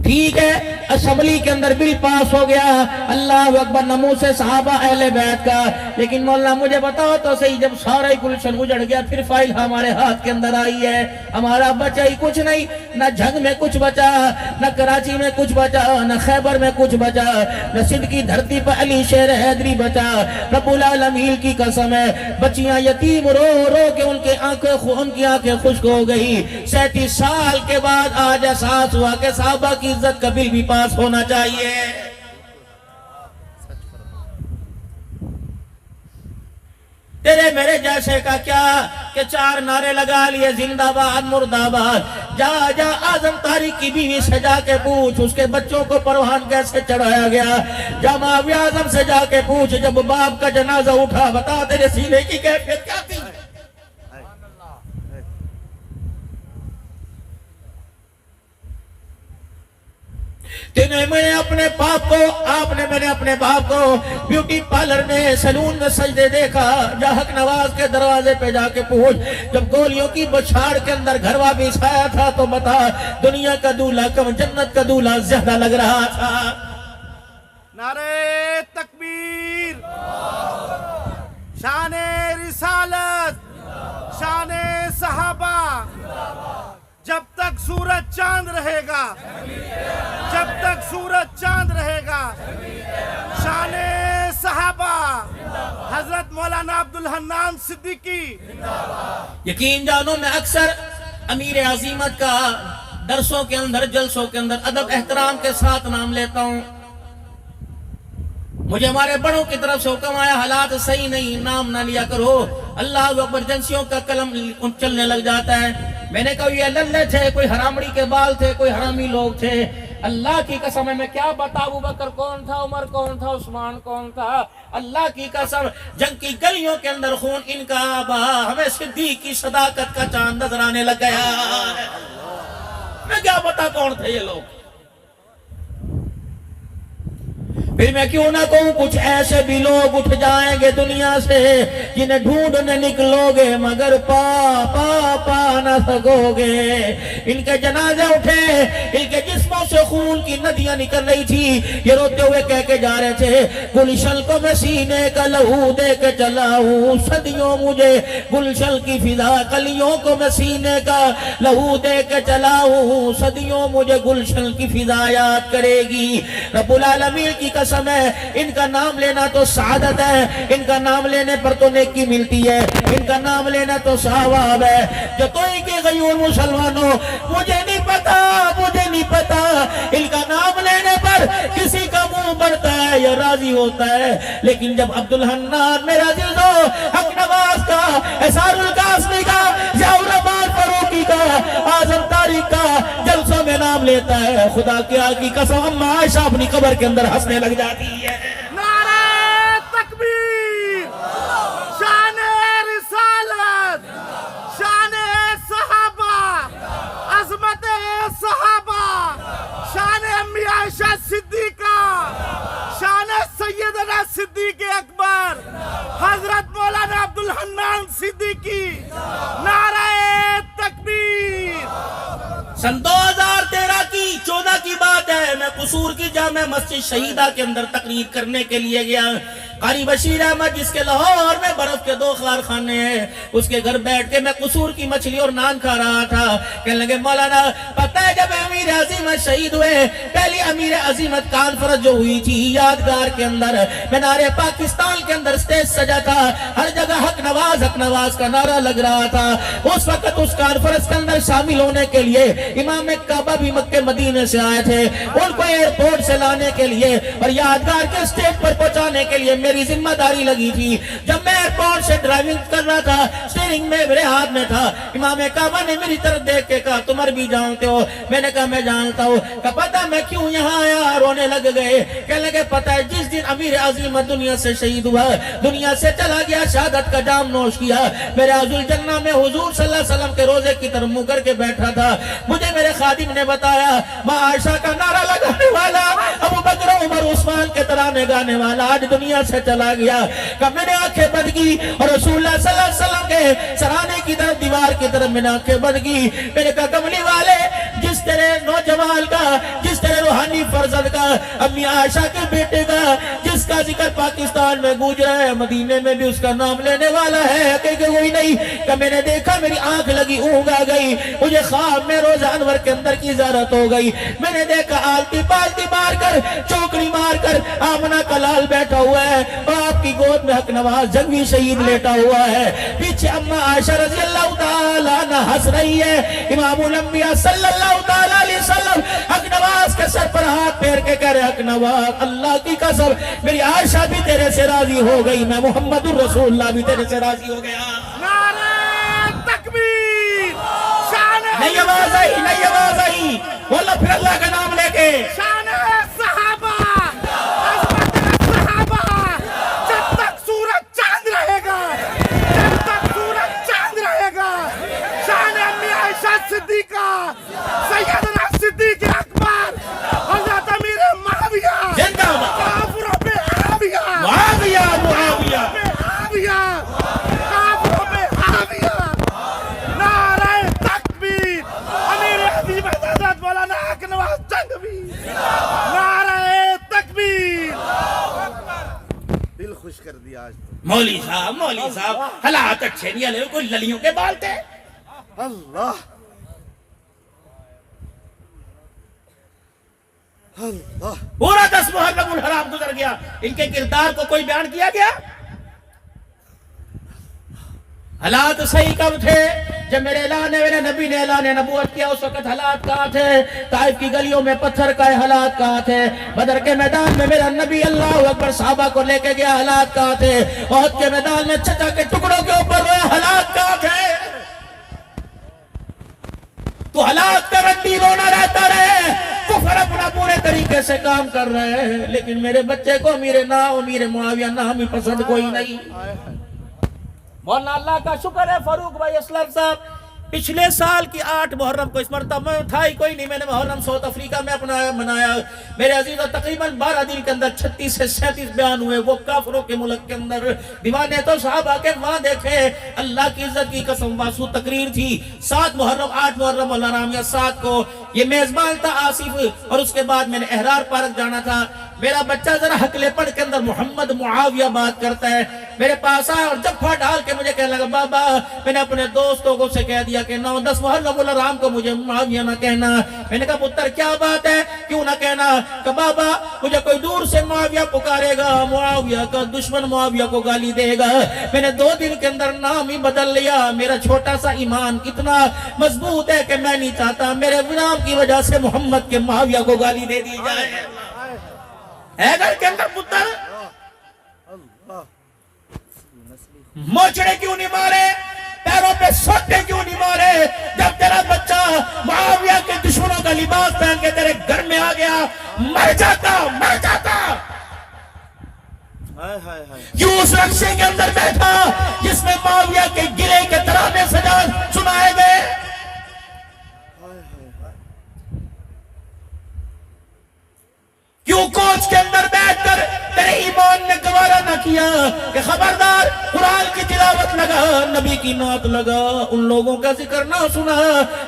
ٹھیک ہے، اسمبلی کے اندر بل پاس ہو گیا، اللہ اکبر، ناموس صحابہ اہل بیت کا، لیکن مولانا مجھے بتاؤ تو صحیح، جب سارا گلشن اجڑ گیا پھر فائل ہمارے ہاتھ کے اندر آئی ہے، ہمارا بچا ہی کچھ نہیں، نہ جھنگ میں کچھ بچا، نہ کراچی میں کچھ بچا، نہ خیبر میں کچھ بچا، نہ سندھ کی دھرتی پر علی شیر حیدری بچا۔ رب العالمین کی قسم ہے، بچیاں یتیم رو رو کے ان کی آنکھیں خشک ہو گئی۔ 37 سال کے بعد آج احساس ہوا کہ صحابہ کی عزت کا بل بھی پاس ہونا چاہیے۔ تیرے میرے جیسے کا کیا کہ 4 نعرے لگا لیے، زندہ باد مردہ باد، جا جا اعظم طارق کی بیوی سے جا کے پوچھ اس کے بچوں کو پروان کیسے چڑھایا گیا، جا معاویہ اعظم سے جا کے پوچھ جب باپ کا جنازہ اٹھا بتا تیرے سینے کی کیفیت کیا تھی۔ میں نے اپنے باپ کو، آپ نے میں نے اپنے باپ کو بیوٹی پارلر میں، سیلون میں سجدے دیکھا، جا حق نواز کے دروازے پہ جا کے پوچھ جب گولیوں کی بچھاڑ کے اندر گھروا بھی سایا تھا تو بتا دنیا کا دولہا کم جنت کا دولہا زیادہ لگ رہا تھا۔ نعرہ تکبیر، شان رسالت، شان صحابہ، جب تک سورج چاند رہے گا، جب تک سورج چاند رہے گا، شان صحابہ، حضرت مولانا عبدالحنان صدیقی۔ یقین جانو میں اکثر امیر عظیمت کا درسوں کے اندر، جلسوں کے اندر ادب احترام کے ساتھ نام لیتا ہوں، مجھے ہمارے بڑوں کی طرف سے حکم آیا حالات صحیح نہیں، نام نہ لیا کرو، اللہ اکبر، ایجنسیوں کا قلم چلنے لگ جاتا ہے۔ میں نے کہا یہ للے تھے، کوئی حرامڑی کے بال تھے، کوئی حرامی لوگ تھے، اللہ کی قسم ہے میں کیا بتاؤں، ابو بکر کون تھا، عمر کون تھا، عثمان کون تھا، اللہ کی قسم جنگ کی گلیوں کے اندر خون ان کا آبا، ہمیں صدیق کی صداقت کا چاند نظر آنے لگ گیا، میں کیا بتا کون تھے یہ لوگ۔ پھر میں کیوں نہ کہوں کچھ ایسے بھی لوگ اٹھ جائیں گے دنیا سے جنہیں ڈھونڈنے نکلو گے مگر پا نہ سکو گے۔ ان کے جنازے اٹھے، ان کے جسموں سے خون کی ندیاں نکل رہی تھی، یہ روتے ہوئے کہہ کے جا رہے تھے گلشن کو میں سینے کا لہو دے کے چلا ہوں، صدیوں مجھے گلشن کی فضا، کلیوں کو میں سینے کا لہو دے کے چلا ہوں، صدیوں مجھے گلشن کی فضا یاد کرے گی۔ رب العالمین کی قسم ہے، ان کا نام لینا تو سعادت ہے، ان کا نام لینے پر تو نیکی ملتی ہے، ان کا نام لینا تو ثواب ہے۔ جو کوئی کے غیور مسلمانوں، مجھے نہیں پتا ان کا نام لینے پر کسی کا منہ بڑھتا ہے یا راضی ہوتا ہے، لیکن جب عبدالحنان میرا عزیزو، حق نواز کا، احسان القاسمی کا، ضیاء الرحمن فاروقی کا، اعظم طارق کا جلسوں میں نام لیتا ہے، خدا کی قسم اما عائشہ اپنی قبر کے اندر ہنسنے لگ جاتی ہے۔ نعرہ تکبیر، شان رسالت، شان صحابہ، عظمت صحابہ، شان امی عائشہ صدیقہ، شان سیدنا صدیق اکبر، حضرت مولانا عبدالحنان صدیقی۔ نعرہ تکبیر۔ سن 2013 کی 14 کی بات ہے، میں قصور کی جامع مسجد شہیدہ کے اندر تقریر کرنے کے لیے گیا۔ قاری بشیر احمد جس کے لاہور میں برف کے 2 کارخانے ہیں، اس کے گھر بیٹھ کے میں قصور کی مچھلی اور نان کھا رہا تھا، کہنے لگے مولانا پتہ ہے جب امیر عظیمت شہید ہوئے، پہلی امیر عظیمت کانفرنس جو ہوئی تھی یادگار کے اندر، مینار پاکستان کے اندر سٹیج سجا تھا، ہر جگہ حق نواز کا نعرہ لگ رہا تھا۔ اس وقت اس کانفرنس کے اندر شامل ہونے کے لیے امام کعبہ بھی مکہ مدینے سے آئے تھے، ان کو ایئرپورٹ سے لانے کے لیے اور یادگار کے سٹیج پر پہنچانے کے لیے میری ذمہ داری لگی تھی۔ جب میں ایئرپورٹ سے ڈرائیونگ کر رہا تھا، سٹیئرنگ میں میرے ہاتھ میں تھا، امام کعبہ نے میری طرف دیکھ کے کہا تم عربی جانتے ہو؟ میں نے کہا میں جانتا ہوں۔ کہ پتہ میں کیوں یہاں آیا؟ رونے لگ گئے، کہنے لگے پتہ ہے جس دن امیر عظیمت دنیا سے شہید ہوا، دنیا سے چلا گیا، شہادت کا جام نوش کیا، میرے حضور جنہ میں حضور صلی اللہ علیہ وسلم کے روزے کی طرف منہ کر کے بیٹھا تھا، مجھے میرے خادم نے بتایا ماں عائشہ کا نعرہ لگانے والا، ابو بکر عمر عثمان کے ترانے گانے والا آج دنیا سے چلا گیا۔ کہ میں نے آنکھیں بند کی اور رسول اللہ صلی اللہ علیہ وسلم کے سرانے کی طرف، دیوار کی طرف میں نے آنکھیں بند کی، میں نے کہا کملی والے جس تیرے نوجوان کا، جس تیرے روحانی فرزند کا، امی عائشہ کے بیٹے کا، جس کا ذکر پاکستان میں گونج رہا ہے، مدینے میں بھی اس کا نام لینے والا ہے کہ کوئی نہیں کہ میں نے دیکھا میری آنکھ لگی اونگ آ گئی، مجھے خواب میں روزہ انور کے اندر کی زیارت ہو گئی، میں نے دیکھا آلتی پالتی مار کر چوکڑی مار کر آمنہ کا لال بیٹھا ہوا ہے، باپ کی گود میں حق نواز جنگی شہید لیٹا ہوا ہے، پیچھے اماں عائشہ رضی اللہ تعالیٰ عنہ ہنس رہی ہے، امام الانبیاء صلی اللہ تعالیٰ علیہ وسلم حق نواز کے سر پر ہاتھ پھیر کے کہہ رہے حق نواز اللہ کی قسم میری عائشہ بھی تیرے سے راضی ہو گئی، میں محمد الرسول اللہ بھی تیرے سے راضی ہو گیا۔ نعرہ تکبیر، شان نئی آواز آئی، نئی آواز آئی، بولو پھر اللہ کا نام لے کے، شان صحابہ، عظمت صحابہ، جب تک سورج چاند رہے گا، جب تک سورج چاند رہے گا، شان امی عائشہ صدیقہ، سیدنا صدیق اکبر، حضرت امیر معاویہ، زندہ باد، کافروں پہ معاویہ، معاویہ معاویہ، معاویہ، کافروں پہ معاویہ، نعرہ تکبیر، امیر حبیب حضرت مولانا حق نواز جنگوی، نعرہ تکبیر، دل خوش کر دیا آج تو، مولوی صاحب حالات اچھے نہیں ہے، کوئی للیوں کے بال تھے، اللہ اللہ، پورا 10 محرم الحرام گزر گیا، ان کے کردار کو کوئی بیان کیا گیا؟ حالات صحیح کب تھے؟ جب میرے نبی نے اعلان نبوت کیا اس وقت حالات کہاں تھے؟ طائف کی گلیوں میں پتھر کا حالات کہاں تھے؟ بدر کے میدان میں میرا نبی اللہ اکبر صحابہ کو لے کے گیا، حالات کہاں تھے؟ احد کے میدان میں چچا کے ٹکڑوں کے اوپر رویا، حالات کہاں تھے؟ تو حالات کا رنڈی رونا رہتا رہے، کفر اپنا پورے طریقے سے کام کر رہے ہیں، لیکن میرے بچے کو امیر معاویہ نام ہی پسند کوئی نہیں۔ مولانا اللہ کا شکر ہے فاروق بھائی اسلم صاحب پچھلے سال کی 8 محرم کو اس مرتبہ میں اٹھائی کوئی نہیں، میں نے محرم ساؤتھ افریقہ میں اپنا منایا، میرے عزیزوں تقریباً 12 دن کے اندر 36 سے 37 بیان ہوئے، وہ کافروں کے ملک کے اندر، دیوانے تو صحابہ کے وہاں دیکھے، اللہ کی عزت کی قسم واسو تقریر تھی، 7 محرم 8 محرم الحرام یا 7 کو، یہ میزبان تھا آصف، اور اس کے بعد میں نے احرار پارک جانا تھا، میرا بچہ ذرا حقلے پڑھ کے اندر محمد معاویہ بات کرتا ہے، میرے پاس آیا اور جفا ڈال کے مجھے کہنے لگا بابا میں نے اپنے دوستوں کو سے کہہ دیا کہ 9-10 محرم الحرام کو مجھے معاویہ نہ کہنا، میں نے کہا پتر کیا بات ہے کیوں نہ کہنا؟ کہ بابا مجھے کوئی دور سے معاویہ پکارے گا، معاویہ کا دشمن معاویہ کو گالی دے گا، میں نے 2 دن کے اندر نام ہی بدل لیا، میرا چھوٹا سا ایمان اتنا مضبوط ہے کہ میں نہیں چاہتا میرے نام کی وجہ سے محمد کے معاویہ کو گالی دے دی جائے، ہے گھر کے اندر پتر موچڑے کیوں نہیں مارے، پیروں پہ سوٹے کیوں نہیں مارے؟ جب تیرا بچہ معاویہ کے دشمنوں کا لباس پہن کے تیرے گھر میں آ گیا، مر جاتا کیوں اس رکشے کے اندر بیٹھا جس میں معاویہ کے گلے کے ترانے سنائے گئے؟ کیوں کوچ کے اندر بیٹھ کر تیرے ایمان نے گوارا نہ کیا کہ خبردار قرآن کی تلاوت لگا، نبی کی نعت لگا، ان لوگوں کا ذکر نہ سنا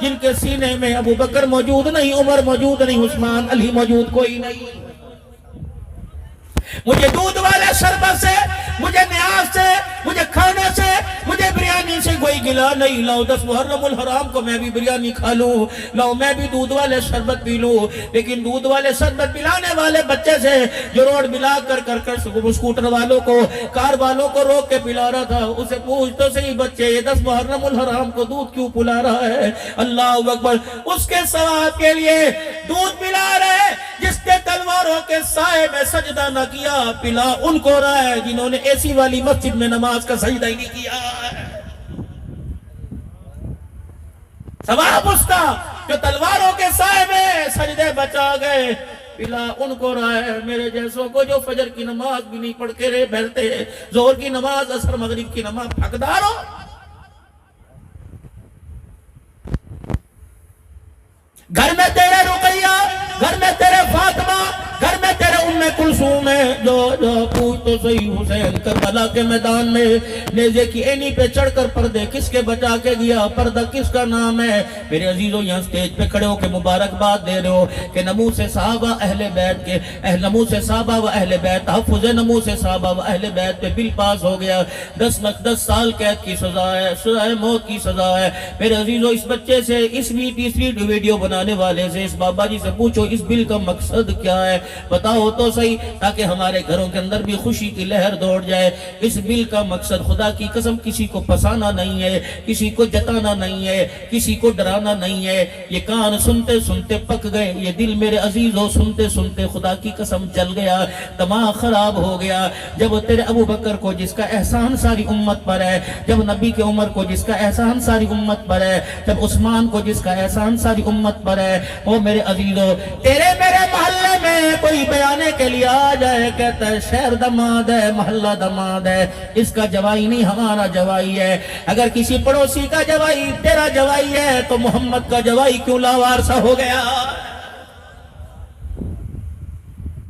جن کے سینے میں ابو بکر موجود نہیں، عمر موجود نہیں، عثمان علی موجود کوئی نہیں۔ مجھے دودھ والے شربت سے، مجھے نیاز سے، مجھے کھانے سے، مجھے بریانی سے کوئی گلا نہیں، لاؤ 10 محرم الحرام کو میں بھی بریانی کھا لوں، لاؤ میں بھی دودھ والے شربت پی لوں، لیکن دودھ والے شربت پلانے والے بچے سے جو روڈ ملا کر سکوٹر والوں کو، کار والوں کو روک کے پلا رہا تھا، اسے پوچھ تو صحیح بچے یہ 10 محرم الحرام کو دودھ کیوں پلا رہا ہے؟ اللہ اکبر، اس کے ثواب کے لیے دودھ پلا رہے جس نے تلواروں کے سائے میں سجدہ نہ کیا، پلا ان کو رہا ہے جنہوں نے اے سی والی مسجد میں نماز کا سجدہ ہی نہیں کیا ہے۔ ثواب اس کا جو تلواروں کے سائے میں سجدے بچا گئے، پلا ان کو رہا ہے میرے جیسوں کو جو فجر کی نماز بھی نہیں پڑھ کے بیٹھتے، ظہر کی نماز، عصر مغرب کی نماز، حقدار ہو۔ گھر میں تیرے رقیہ، گھر میں تیرے فاطمہ، گھر میں تیرے ام کلثوم ہے، جو پوچھ تو صحیح حسین کربلا کے میدان میں نیزے کی اینی پہ چڑھ کر پردے کس کے بچا کے گیا، پردہ کس کا نام ہے؟ میرے عزیزوں یہاں سٹیج پہ کھڑے ہو کے مبارکباد دے رہے ہو کہ نموذ صحابہ اہل بیت کے نموذ صحابہ و اہل بیت، تحفظ نموذ صحابہ و اہل بیت پہ بل پاس ہو گیا، 10 سال قید کی سزا ہے، سزا موت کی سزا ہے۔ میرے عزیزوں اس بچے سے، اس ویڈیو بنانے والے سے، اس بابا جی سے پوچھو اس بل کا مقصد کیا ہے، بتاؤ تو صحیح، تاکہ ہمارے گھروں کے اندر بھی خوشی کی لہر دوڑ جائے۔ اس بل کا مقصد خدا کی قسم کسی کو پھنسانا نہیں ہے، کسی کو جتانا نہیں ہے، کسی کو ڈرانا نہیں ہے۔ یہ کان سنتے سنتے پک گئے، یہ دل میرے عزیزوں سنتے سنتے خدا کی قسم جل گیا، دماغ خراب ہو گیا۔ جب تیرے ابو بکر کو جس کا احسان ساری امت پر ہے، جب نبی کے عمر کو جس کا احسان ساری امت پر ہے، جب عثمان کو جس کا احسان ساری امت پر ہے، وہ میرے عزیزوں تیرے میرے محلے میں کوئی بیانے کے لیے آ جائے، کہتا ہے شہر دماد ہے، محلہ دماد ہے، اس کا جوائی نہیں ہمارا جوائی ہے۔ اگر کسی پڑوسی کا جوائی تیرا جوائی ہے تو محمد کا جوائی کیوں لاوارثہ ہو گیا؟